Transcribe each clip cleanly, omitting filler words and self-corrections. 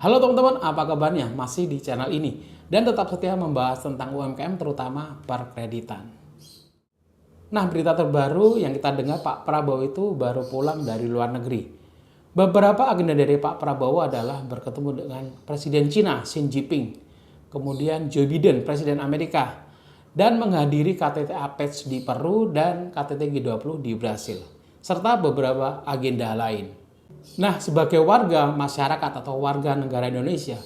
Halo teman-teman, apa kabarnya? Masih di channel ini dan tetap setia membahas tentang UMKM terutama perkreditan. Nah, berita terbaru yang kita dengar, Pak Prabowo itu baru pulang dari luar negeri. Beberapa agenda dari Pak Prabowo adalah bertemu dengan Presiden Cina Xi Jinping, kemudian Joe Biden, Presiden Amerika, dan menghadiri KTT APEC di Peru dan KTT G20 di Brasil, serta beberapa agenda lain. Nah, sebagai warga masyarakat atau warga negara Indonesia,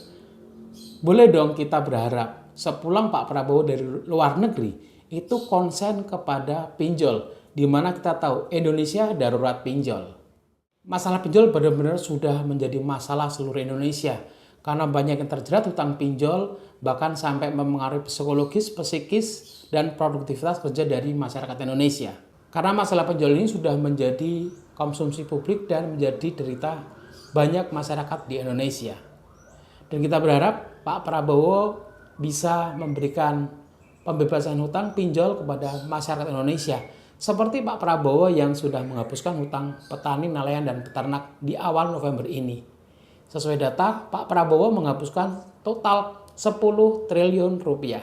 boleh dong kita berharap sepulang Pak Prabowo dari luar negeri itu konsen kepada pinjol, di mana kita tahu Indonesia darurat pinjol. Masalah pinjol benar-benar sudah menjadi masalah seluruh Indonesia, karena banyak yang terjerat hutang pinjol, bahkan sampai mempengaruhi psikologis, psikis, dan produktivitas kerja dari masyarakat Indonesia. Karena masalah pinjol ini sudah menjadi konsumsi publik dan menjadi derita banyak masyarakat di Indonesia. Dan kita berharap Pak Prabowo bisa memberikan pembebasan hutang pinjol kepada masyarakat Indonesia. Seperti Pak Prabowo yang sudah menghapuskan hutang petani, nelayan, dan peternak di awal November ini. Sesuai data, Pak Prabowo menghapuskan total 10 triliun rupiah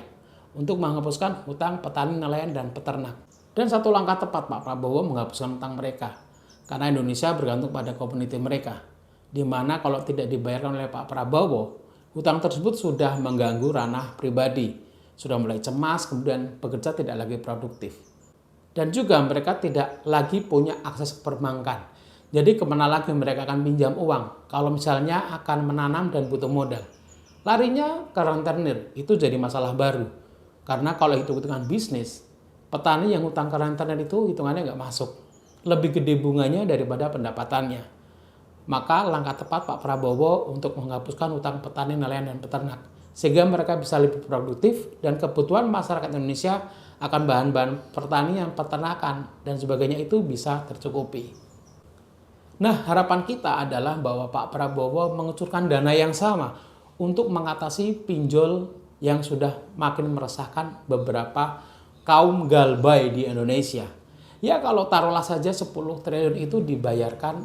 untuk menghapuskan hutang petani, nelayan, dan peternak. Dan satu langkah tepat Pak Prabowo menghapuskan hutang mereka. Karena Indonesia bergantung pada komuniti mereka. Di mana kalau tidak dibayarkan oleh Pak Prabowo, hutang tersebut sudah mengganggu ranah pribadi. Sudah mulai cemas, kemudian bekerja tidak lagi produktif. Dan juga mereka tidak lagi punya akses ke perbankan. Jadi kemana lagi mereka akan pinjam uang kalau misalnya akan menanam dan butuh modal. Larinya ke rentenir, itu jadi masalah baru. Karena kalau hitung-hitungan bisnis, petani yang hutang ke rentenir itu hitungannya nggak masuk. Lebih gede bunganya daripada pendapatannya. Maka langkah tepat Pak Prabowo untuk menghapuskan hutang petani, nelayan, dan peternak. Sehingga mereka bisa lebih produktif dan kebutuhan masyarakat Indonesia akan bahan-bahan pertanian, peternakan, dan sebagainya itu bisa tercukupi. Nah, harapan kita adalah bahwa Pak Prabowo mengucurkan dana yang sama untuk mengatasi pinjol yang sudah makin meresahkan beberapa kaum galbay di Indonesia. Ya kalau taruhlah saja 10 triliun itu dibayarkan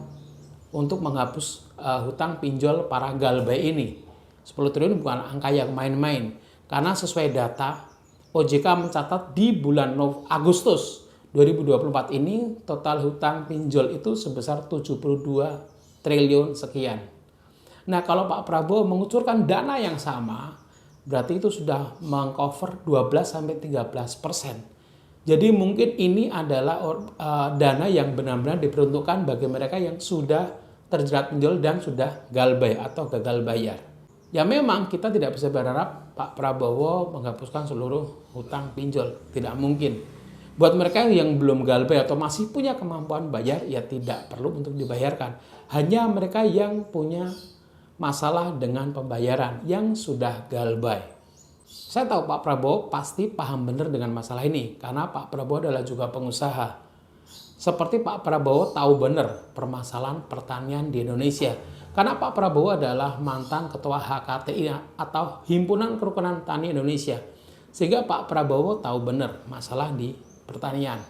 untuk menghapus hutang pinjol para galbay ini. 10 triliun bukan angka yang main-main. Karena sesuai data, OJK mencatat di bulan Agustus 2024 ini total hutang pinjol itu sebesar 72 triliun sekian. Nah kalau Pak Prabowo mengucurkan dana yang sama, berarti itu sudah mengcover 12-13%. Jadi mungkin ini adalah dana yang benar-benar diperuntukkan bagi mereka yang sudah terjerat pinjol dan sudah galbay atau gagal bayar. Ya memang kita tidak bisa berharap Pak Prabowo menghapuskan seluruh hutang pinjol. Tidak mungkin. Buat mereka yang belum galbay atau masih punya kemampuan bayar, ya tidak perlu untuk dibayarkan. Hanya mereka yang punya masalah dengan pembayaran yang sudah galbay. Saya tahu Pak Prabowo pasti paham benar dengan masalah ini karena Pak Prabowo adalah juga pengusaha. Seperti Pak Prabowo tahu benar permasalahan pertanian di Indonesia. Karena Pak Prabowo adalah mantan ketua HKTI atau Himpunan Kerukunan Tani Indonesia. Sehingga Pak Prabowo tahu benar masalah di pertanian.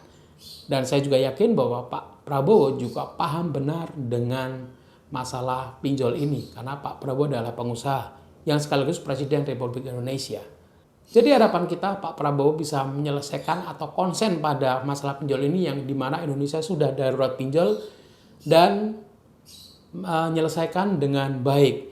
Dan saya juga yakin bahwa Pak Prabowo juga paham benar dengan masalah pinjol ini. Karena Pak Prabowo adalah pengusaha yang sekaligus Presiden Republik Indonesia. Jadi harapan kita Pak Prabowo bisa menyelesaikan atau konsen pada masalah pinjol ini yang dimana Indonesia sudah darurat pinjol dan menyelesaikan dengan baik.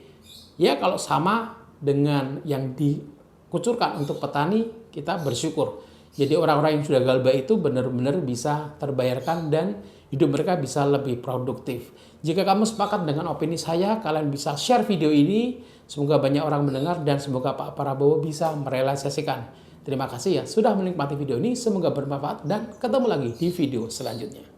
Ya kalau sama dengan yang dikucurkan untuk petani kita bersyukur. Jadi orang-orang yang sudah galbay itu benar-benar bisa terbayarkan dan hidup mereka bisa lebih produktif. Jika kamu sepakat dengan opini saya, kalian bisa share video ini. Semoga banyak orang mendengar dan semoga Pak Prabowo bisa merealisasikan. Terima kasih ya sudah menikmati video ini. Semoga bermanfaat dan ketemu lagi di video selanjutnya.